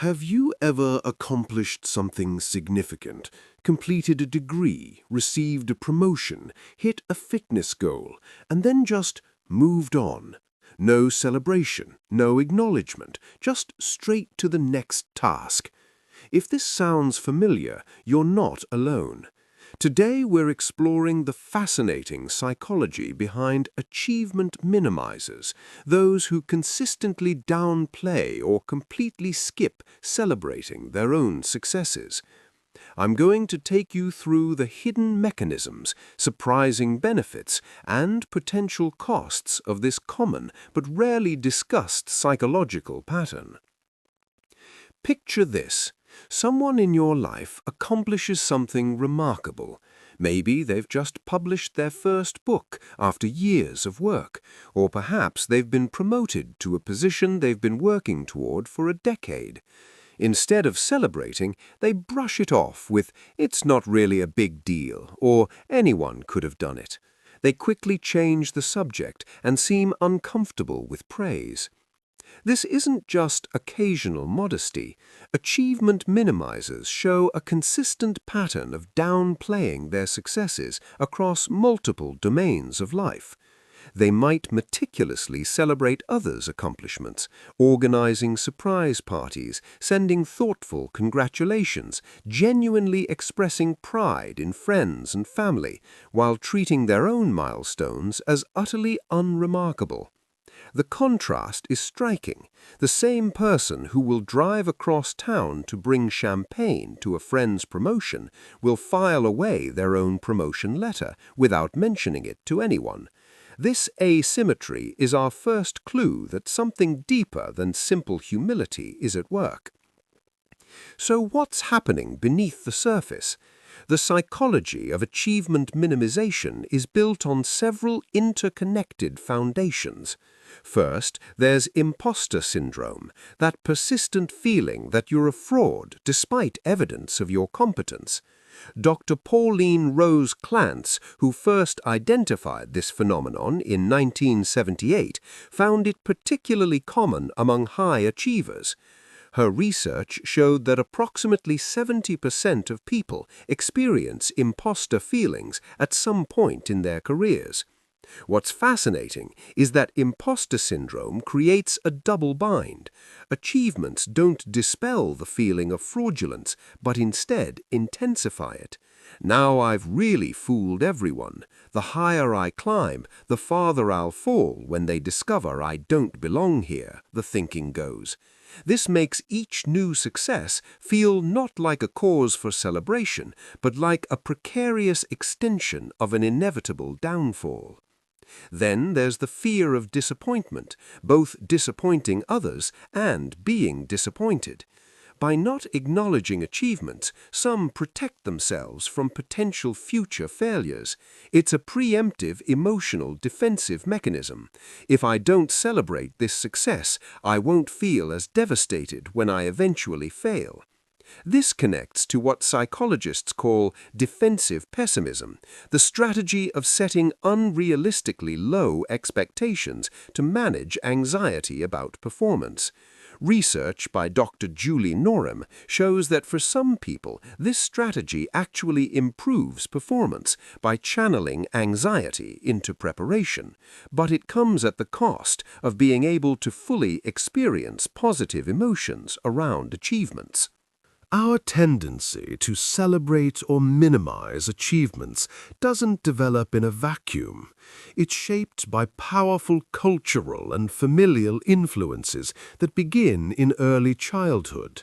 Have you ever accomplished something significant, completed a degree, received a promotion, hit a fitness goal, and then just moved on? No celebration, no acknowledgement, just straight to the next task. If this sounds familiar, you're not alone. Today we're exploring the fascinating psychology behind achievement minimizers, those who consistently downplay or completely skip celebrating their own successes. I'm going to take you through the hidden mechanisms, surprising benefits, and potential costs of this common but rarely discussed psychological pattern. Picture this. Someone in your life accomplishes something remarkable. Maybe they've just published their first book after years of work, or perhaps they've been promoted to a position they've been working toward for a decade. Instead of celebrating, they brush it off with, "It's not really a big deal," or "anyone could have done it." They quickly change the subject and seem uncomfortable with praise. This isn't just occasional modesty. Achievement minimizers show a consistent pattern of downplaying their successes across multiple domains of life. They might meticulously celebrate others' accomplishments, organizing surprise parties, sending thoughtful congratulations, genuinely expressing pride in friends and family, while treating their own milestones as utterly unremarkable. The contrast is striking. The same person who will drive across town to bring champagne to a friend's promotion will file away their own promotion letter without mentioning it to anyone. This asymmetry is our first clue that something deeper than simple humility is at work. So what's happening beneath the surface? The psychology of achievement minimization is built on several interconnected foundations. First, there's imposter syndrome, that persistent feeling that you're a fraud despite evidence of your competence. Dr. Pauline Rose Clance, who first identified this phenomenon in 1978, found it particularly common among high achievers. Her research showed that approximately 70% of people experience imposter feelings at some point in their careers. What's fascinating is that imposter syndrome creates a double bind. Achievements don't dispel the feeling of fraudulence, but instead intensify it. Now I've really fooled everyone. The higher I climb, the farther I'll fall when they discover I don't belong here, the thinking goes. This makes each new success feel not like a cause for celebration, but like a precarious extension of an inevitable downfall. Then there's the fear of disappointment, both disappointing others and being disappointed. By not acknowledging achievements, some protect themselves from potential future failures. It's a preemptive emotional defensive mechanism. If I don't celebrate this success, I won't feel as devastated when I eventually fail. This connects to what psychologists call defensive pessimism, the strategy of setting unrealistically low expectations to manage anxiety about performance. Research by Dr. Julie Norham shows that for some people, this strategy actually improves performance by channeling anxiety into preparation, but it comes at the cost of being able to fully experience positive emotions around achievements. Our tendency to celebrate or minimize achievements doesn't develop in a vacuum. It's shaped by powerful cultural and familial influences that begin in early childhood.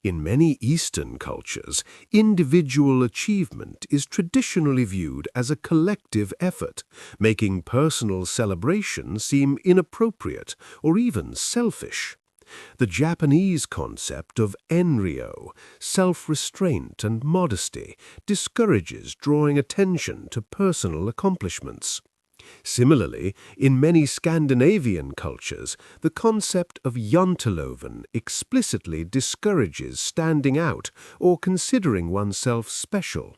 In many Eastern cultures, individual achievement is traditionally viewed as a collective effort, making personal celebration seem inappropriate or even selfish. The Japanese concept of enryo, self-restraint and modesty, discourages drawing attention to personal accomplishments. Similarly, in many Scandinavian cultures, the concept of janteloven explicitly discourages standing out or considering oneself special.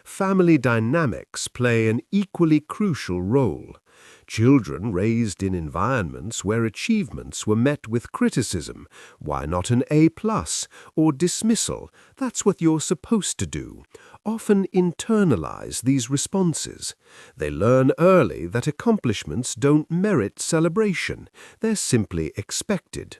Family dynamics play an equally crucial role. Children raised in environments where achievements were met with criticism, why not an A+, or dismissal, that's what you're supposed to do, often internalize these responses. They learn early that accomplishments don't merit celebration, they're simply expected.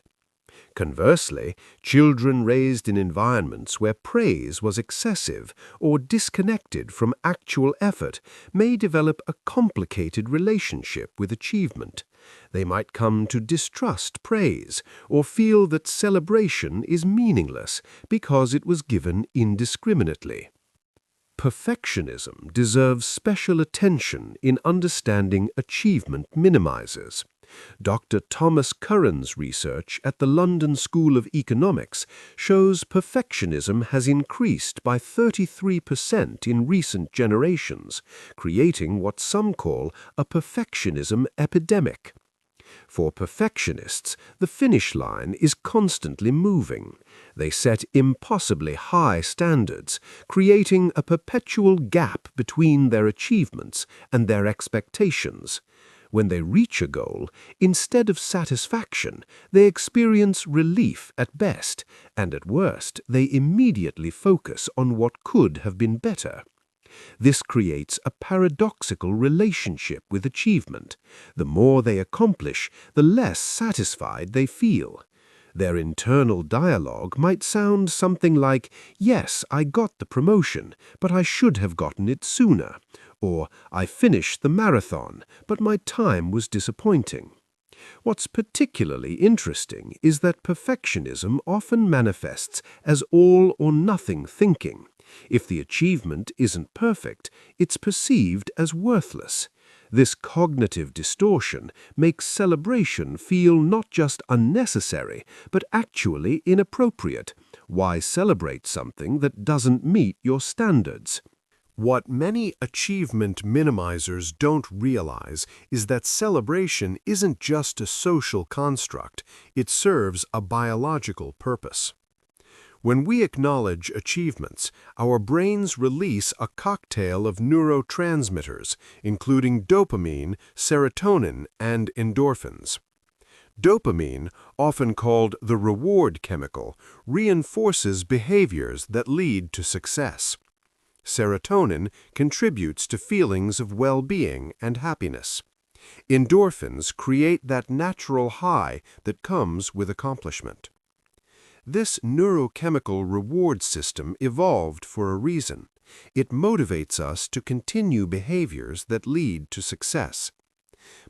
Conversely, children raised in environments where praise was excessive or disconnected from actual effort may develop a complicated relationship with achievement. They might come to distrust praise or feel that celebration is meaningless because it was given indiscriminately. Perfectionism deserves special attention in understanding achievement minimizers. Dr. Thomas Curran's research at the London School of Economics shows perfectionism has increased by 33% in recent generations, creating what some call a perfectionism epidemic. For perfectionists, the finish line is constantly moving. They set impossibly high standards, creating a perpetual gap between their achievements and their expectations. When they reach a goal, instead of satisfaction, they experience relief at best, and at worst, they immediately focus on what could have been better. This creates a paradoxical relationship with achievement. The more they accomplish, the less satisfied they feel. Their internal dialogue might sound something like, "Yes, I got the promotion, but I should have gotten it sooner," or "I finished the marathon, but my time was disappointing." What's particularly interesting is that perfectionism often manifests as all-or-nothing thinking. If the achievement isn't perfect, it's perceived as worthless. This cognitive distortion makes celebration feel not just unnecessary, but actually inappropriate. Why celebrate something that doesn't meet your standards? What many achievement minimizers don't realize is that celebration isn't just a social construct, it serves a biological purpose. When we acknowledge achievements, our brains release a cocktail of neurotransmitters, including dopamine, serotonin, and endorphins. Dopamine, often called the reward chemical, reinforces behaviors that lead to success. Serotonin contributes to feelings of well-being and happiness. Endorphins create that natural high that comes with accomplishment. This neurochemical reward system evolved for a reason. It motivates us to continue behaviors that lead to success.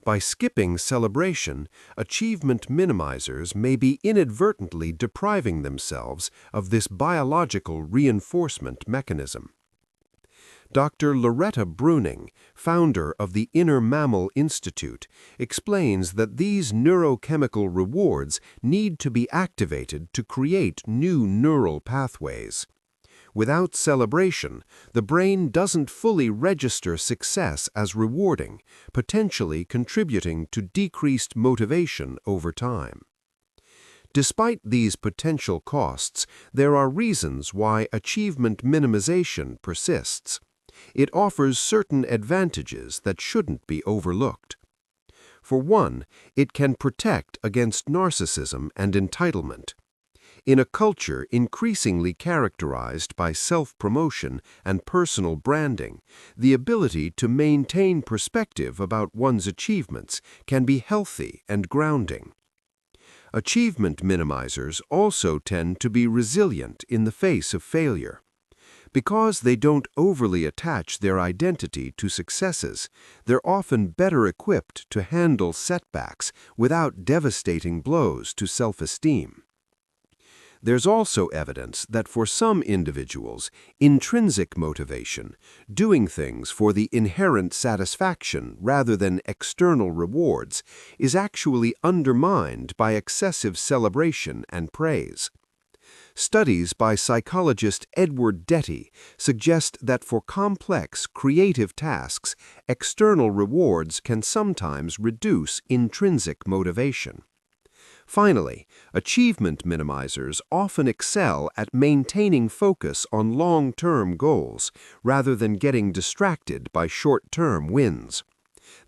By skipping celebration, achievement minimizers may be inadvertently depriving themselves of this biological reinforcement mechanism. Dr. Loretta Bruning, founder of the Inner Mammal Institute, explains that these neurochemical rewards need to be activated to create new neural pathways. Without celebration, the brain doesn't fully register success as rewarding, potentially contributing to decreased motivation over time. Despite these potential costs, there are reasons why achievement minimization persists. It offers certain advantages that shouldn't be overlooked. For one, it can protect against narcissism and entitlement. In a culture increasingly characterized by self-promotion and personal branding, the ability to maintain perspective about one's achievements can be healthy and grounding. Achievement minimizers also tend to be resilient in the face of failure. Because they don't overly attach their identity to successes, they're often better equipped to handle setbacks without devastating blows to self-esteem. There's also evidence that for some individuals, intrinsic motivation, doing things for the inherent satisfaction rather than external rewards, is actually undermined by excessive celebration and praise. Studies by psychologist Edward Deti suggest that for complex, creative tasks, external rewards can sometimes reduce intrinsic motivation. Finally, achievement minimizers often excel at maintaining focus on long-term goals rather than getting distracted by short-term wins.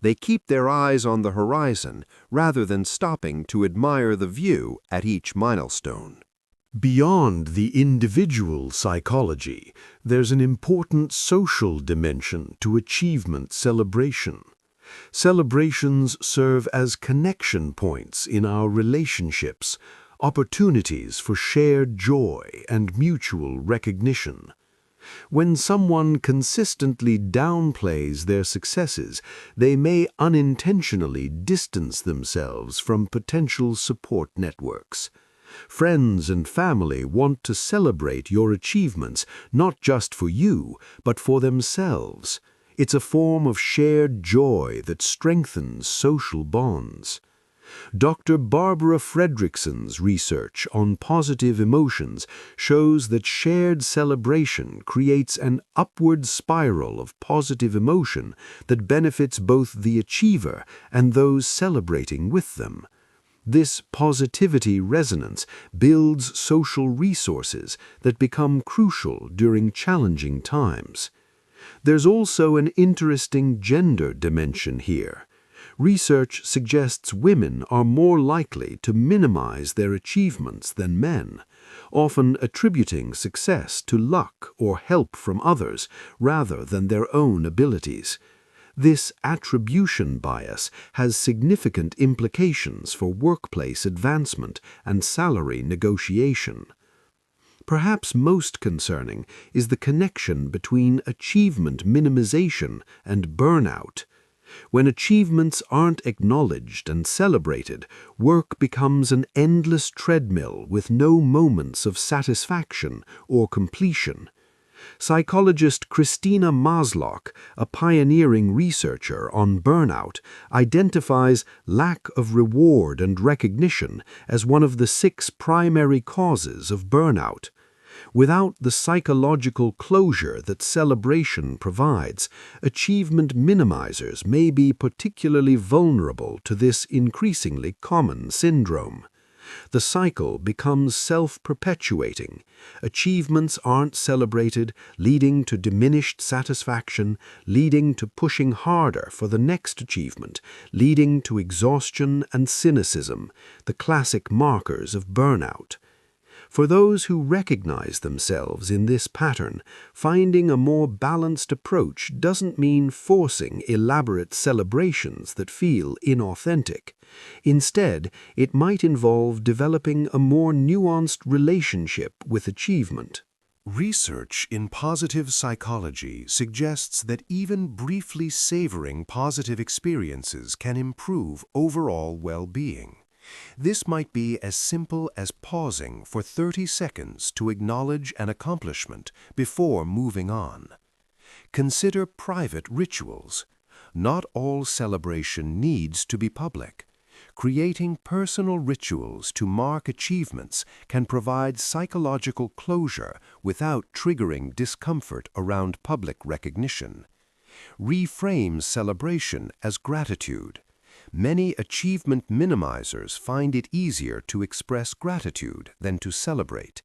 They keep their eyes on the horizon rather than stopping to admire the view at each milestone. Beyond the individual psychology, there's an important social dimension to achievement celebration. Celebrations serve as connection points in our relationships, opportunities for shared joy and mutual recognition. When someone consistently downplays their successes, they may unintentionally distance themselves from potential support networks. Friends and family want to celebrate your achievements not just for you, but for themselves. It's a form of shared joy that strengthens social bonds. Dr. Barbara Fredrickson's research on positive emotions shows that shared celebration creates an upward spiral of positive emotion that benefits both the achiever and those celebrating with them. This positivity resonance builds social resources that become crucial during challenging times. There's also an interesting gender dimension here. Research suggests women are more likely to minimize their achievements than men, often attributing success to luck or help from others rather than their own abilities. This attribution bias has significant implications for workplace advancement and salary negotiation. Perhaps most concerning is the connection between achievement minimization and burnout. When achievements aren't acknowledged and celebrated, work becomes an endless treadmill with no moments of satisfaction or completion. Psychologist Christina Maslach, a pioneering researcher on burnout, identifies lack of reward and recognition as one of the 6 primary causes of burnout. Without the psychological closure that celebration provides, achievement minimizers may be particularly vulnerable to this increasingly common syndrome. The cycle becomes self-perpetuating. Achievements aren't celebrated, leading to diminished satisfaction, leading to pushing harder for the next achievement, leading to exhaustion and cynicism, the classic markers of burnout. For those who recognize themselves in this pattern, finding a more balanced approach doesn't mean forcing elaborate celebrations that feel inauthentic. Instead, it might involve developing a more nuanced relationship with achievement. Research in positive psychology suggests that even briefly savoring positive experiences can improve overall well-being. This might be as simple as pausing for 30 seconds to acknowledge an accomplishment before moving on. Consider private rituals. Not all celebration needs to be public. Creating personal rituals to mark achievements can provide psychological closure without triggering discomfort around public recognition. Reframe celebration as gratitude. Many achievement minimizers find it easier to express gratitude than to celebrate.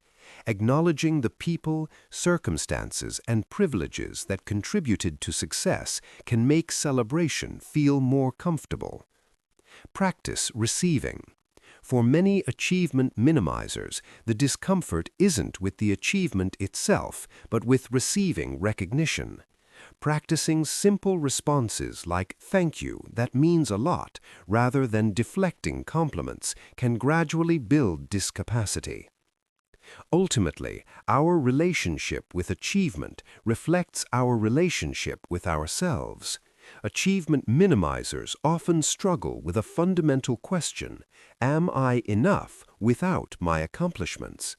Acknowledging the people, circumstances, and privileges that contributed to success can make celebration feel more comfortable. Practice receiving. For many achievement minimizers, the discomfort isn't with the achievement itself, but with receiving recognition. Practicing simple responses like "thank you, that means a lot," rather than deflecting compliments can gradually build discapacity. Ultimately, our relationship with achievement reflects our relationship with ourselves. Achievement minimizers often struggle with a fundamental question: am I enough without my accomplishments?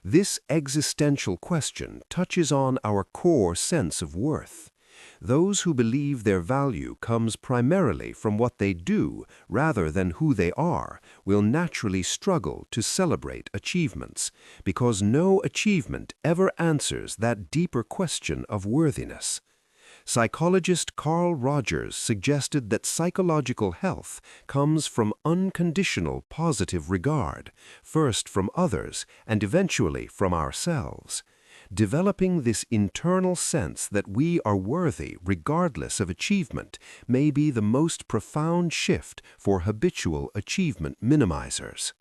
This existential question touches on our core sense of worth. Those who believe their value comes primarily from what they do rather than who they are will naturally struggle to celebrate achievements, because no achievement ever answers that deeper question of worthiness. Psychologist Carl Rogers suggested that psychological health comes from unconditional positive regard, first from others and eventually from ourselves. Developing this internal sense that we are worthy regardless of achievement may be the most profound shift for habitual achievement minimizers.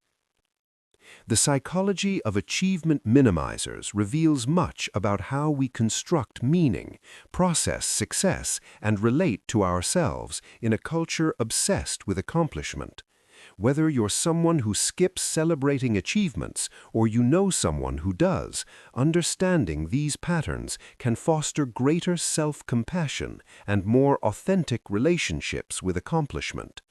The psychology of achievement minimizers reveals much about how we construct meaning, process success, and relate to ourselves in a culture obsessed with accomplishment. Whether you're someone who skips celebrating achievements or you know someone who does, understanding these patterns can foster greater self-compassion and more authentic relationships with accomplishment.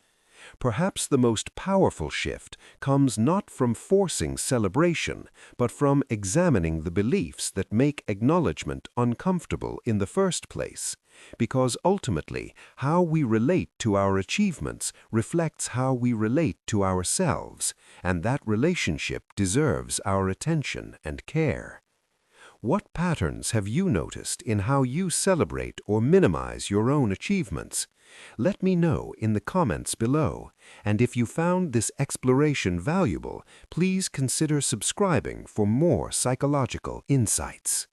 Perhaps the most powerful shift comes not from forcing celebration, but from examining the beliefs that make acknowledgement uncomfortable in the first place, because ultimately how we relate to our achievements reflects how we relate to ourselves, and that relationship deserves our attention and care. What patterns have you noticed in how you celebrate or minimize your own achievements? Let me know in the comments below, and if you found this exploration valuable, please consider subscribing for more psychological insights.